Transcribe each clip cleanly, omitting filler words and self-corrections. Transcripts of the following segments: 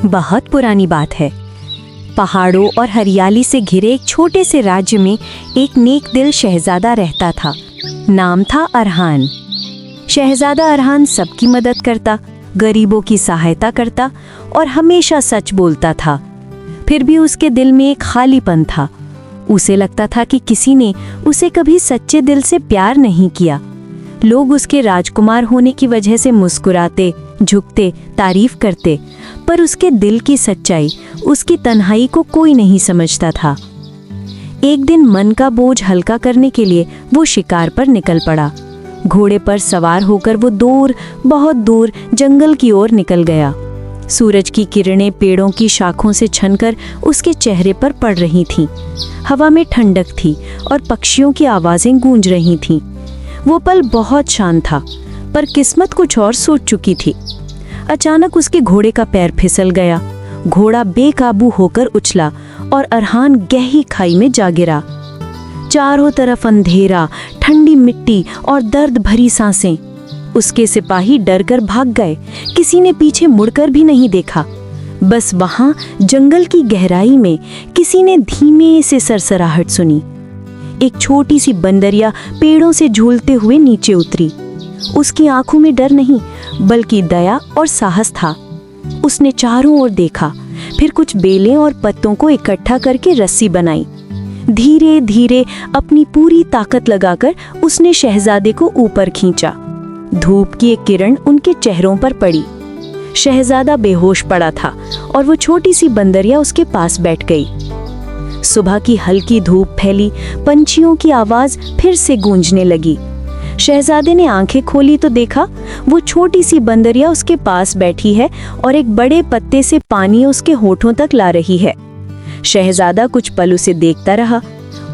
बहुत पुरानी बात है। पहाड़ों और हरियाली से घिरे एक छोटे से राज्य में एक नेक दिल शहजादा रहता था। नाम था अरहान। शहजादा अरहान सबकी मदद करता, गरीबों की सहायता करता और हमेशा सच बोलता था। फिर भी उसके दिल में एक खालीपन था। उसे लगता था कि किसी ने उसे कभी सच्चे दिल से प्यार नहीं किया। लोग उसके राजकुमार होने की वजह से मुस्कुराते, झुकते, तारीफ करते, पर उसके दिल की सच्चाई, उसकी तन्हाई को कोई नहीं समझता था। एक दिन मन का बोझ हल्का करने के लिए वो शिकार पर निकल पड़ा। घोड़े पर सवार होकर वो दूर, बहुत दूर जंगल की ओर निकल गया। सूरज की किरणें पेड़ों की शाखों से छनकर उसके चेहरे पर पड़ रही थीं। हवा में ठंडक थी और पक्षियों की आवाजें गूंज रही थीं। वो पल बहुत शांत था, पर किस्मत कुछ और सोच चुकी थी। अचानक उसके घोड़े का पैर फिसल गया। घोड़ा बेकाबू होकर उछला और अरहान गहरी खाई में जा गिरा। चारों तरफ अंधेरा, ठंडी मिट्टी और दर्द भरी सांसें। उसके सिपाही डरकर भाग गए। किसी ने पीछे मुड़कर भी नहीं देखा। बस वहां जंगल की गहराई में किसी ने धीमे से सरसराहट सुनी। एक छोटी सी बंदरिया पेड़ों से झूलते हुए नीचे उतरी। उसकी आंखों में डर नहीं, बल्कि दया और साहस था। उसने चारों ओर देखा, फिर कुछ बेलें और पत्तों को इकट्ठा करके रस्सी बनाई। धीरे धीरे अपनी पूरी ताकत लगाकर उसने शहजादे को ऊपर खींचा। धूप की एक किरण उनके चेहरों पर पड़ी। शहजादा बेहोश पड़ा था और वो छोटी सी बंदरिया उसके पास बैठ गई। सुबह की हल्की धूप फैली, पंछियों की आवाज फिर से गूंजने लगी। शहजादे ने आंखें खोली तो देखा वो छोटी सी बंदरिया उसके पास बैठी है और एक बड़े पत्ते से पानी उसके होठों तक ला रही है। शहजादा कुछ पल उसे देखता रहा।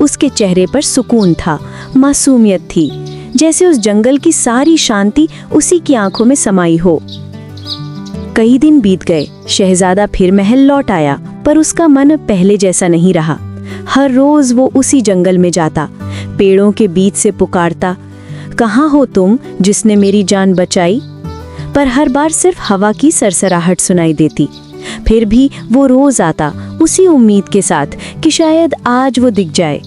उसके चेहरे पर सुकून था, मासूमियत थी, जैसे उस जंगल की सारी शांति उसी की आंखों में समाई हो। कई दिन बीत गए। शहजादा फिर महल लौट आया, पर उसका मन पहले जैसा नहीं रहा। हर रोज वो उसी जंगल में जाता, पेड़ों के बीच से पुकारता, कहाँ हो तुम जिसने मेरी जान बचाई? पर हर बार सिर्फ हवा की सरसराहट सुनाई देती। फिर भी वो रोज आता, उसी उम्मीद के साथ कि शायद आज वो दिख जाए।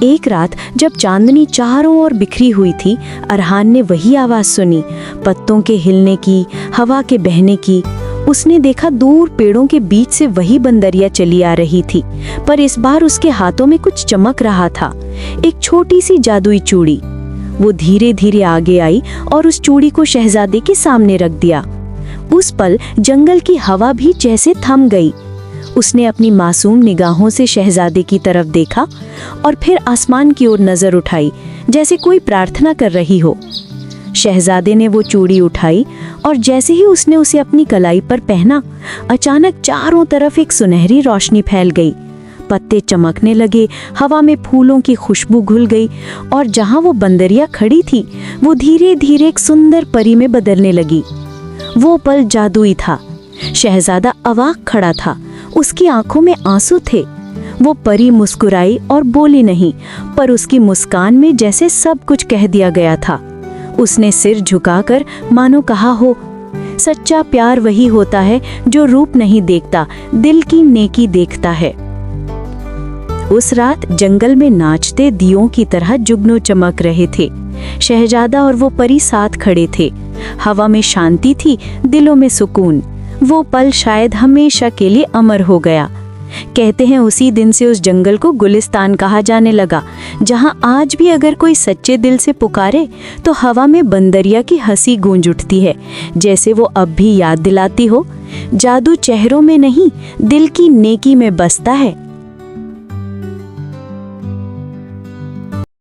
एक रात जब चांदनी चारों ओर बिखरी हुई थी, अरहान ने वही आवाज सुनी, पत्तों के हिलने की, हवा के बहने की। उसने देखा दूर पेड़ों के बीच से वही बंदरिया चली आ रही थी, पर इस बार उसके हाथों में कुछ चमक रहा था, एक छोटी सी जादुई चूड़ी। वो धीरे धीरे आगे आई और उस चूड़ी को शहजादे के सामने रख दिया। उस पल जंगल की हवा भी जैसे थम गई। उसने अपनी मासूम निगाहों से शहजादे की तरफ देखा और फिर आसमान की ओर नजर उठाई, जैसे कोई प्रार्थना कर रही हो। शहजादे ने वो चूड़ी उठाई और जैसे ही उसने उसे अपनी कलाई पर पहना, अचानक चारों तरफ एक सुनहरी रोशनी फैल गई। पत्ते चमकने लगे, हवा में फूलों की खुशबू घुल गई और जहां वो बंदरिया खड़ी थी, वो धीरे धीरे एक सुंदर परी में बदलने लगी। वो पल जादुई था। शहजादा अवाक खड़ा था, उसकी आंखों में आंसू थे। वो परी मुस्कुराई और बोली नहीं, पर उसकी मुस्कान में जैसे सब कुछ कह दिया गया था। उसने सिर झुकाकर मानो कहा हो, सच्चा प्यार वही होता है जो रूप नहीं देखता, दिल की नेकी देखता है। उस रात जंगल में नाचते दियों की तरह जुगनू चमक रहे थे। शहजादा और वो परी साथ खड़े थे। हवा में शांति थी, दिलों में सुकून। वो पल शायद हमेशा के लिए अमर हो गया। कहते हैं उसी दिन से उस जंगल को गुलिस्तान कहा जाने लगा, जहां आज भी अगर कोई सच्चे दिल से पुकारे तो हवा में बंदरिया की हंसी गूंज उठती है, जैसे वो अब भी याद दिलाती हो, जादू चेहरों में नहीं, दिल की नेकी में बसता है।